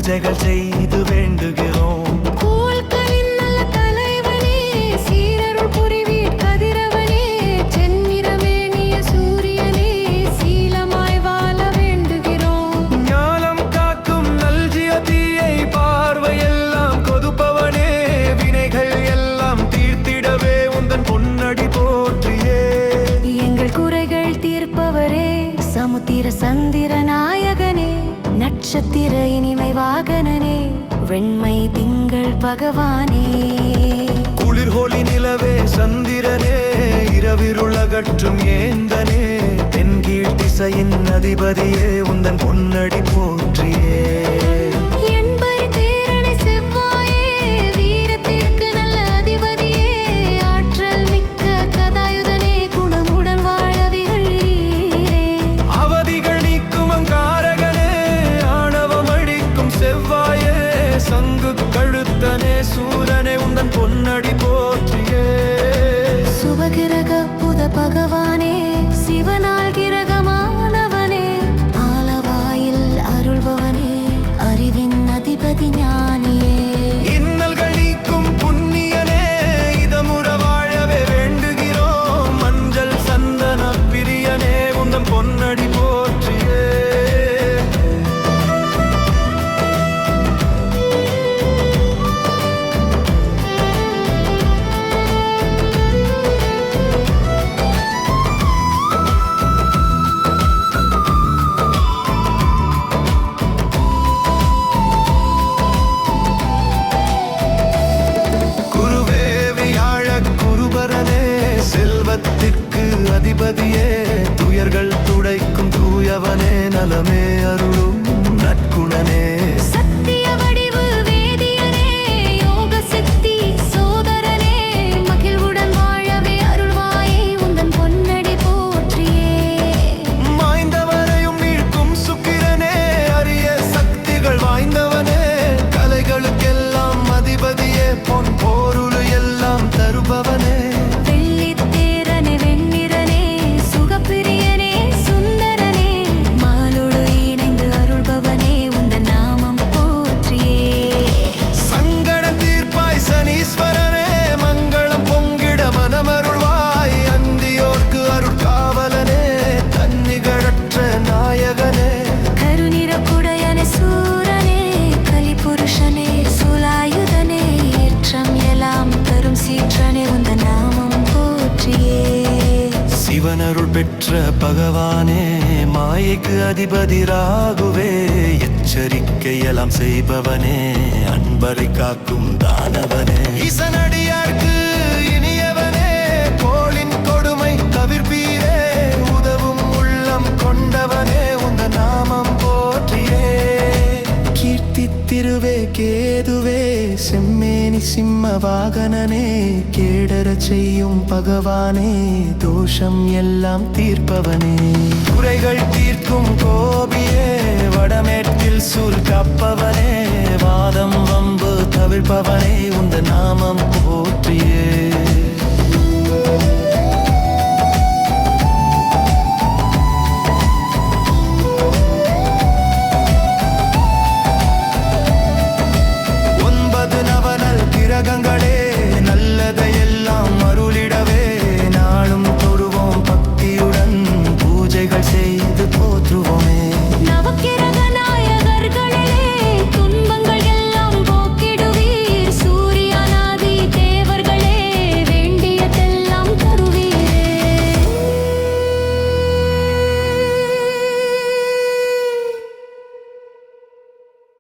பூஜைகள் செய்து வேண்டுகிறோம். சமுத்திர சந்திர நாயகனே, நட்சத்திர இனிமை வாகனனே, வெண்மை திங்கள் பகவானே, குளிர் ஹோலி நிலவே சந்திரனே, இரவிருளகற்றும் ஏந்தனே, தென்கீழ் திசையின் அதிபதியே உந்தன் பொன்னடி போற்றியே. சூரனே உந்தன் பொன்னடி போற்றியே. சுபகிரக புத பகவானே, சிவனால் கிரகமானவனே, ஆலவாயில் அருள்பவனே, அறிவின் அதிபதி ஞானியே, இன்னல்கள் நீக்கும் புண்ணியனே, இதமுற வாழவே வேண்டுகிறோம். மஞ்சள் சந்தன பிரியனே உந்தன் பொன்னடி போற்றியே. அதிபதியே, துயர்கள் துடைக்கும் தூயவனே, நலமே அருளும் நற்குணனே, சத்திய வடிவு வேதியனே, யோக சித்தி சோதரனே, மகிழ்வுடன் வாழவே அருள்வாயே உந்தன் பொன்னடி போற்றியே. மாய்ந்தவரையும் மீட்கும் சுக்கிரனே, அரிய சக்திகள் வாய்ந்தவனே, கலைகளுக்கெல்லாம் அதிபதியே, பொன் போருள் எல்லாம் தருபவனே, சிவனருள் பெற்ற பகவானே, மாயைக்கு அதிபதி ராகுவே, எச்சரிக்கை எல்லாம் செய்பவனே, அன்பரை காக்கும் தானவனே, ஈசனடியார்க்கு இனியவனே, கோளின் கொடுமை தவிர்ப்பீரே, உதவும் உள்ளம் கொண்டவனே உந்த நாமம் போற்றியே. கீர்த்தி திருவே கேதுவே, செம்மேனி சிம்ம வாகனனே, கேடர செய்யும் பகவானே, தோஷம் எல்லாம் தீர்ப்பவனே, குறைகள் தீர்க்கும் கோபியே, வடமேற்கில் சூழ் காப்பவனே, வாதம் வம்பு தவிர்ப்பவனே உந்த நாமம் போற்றியே. கங்கா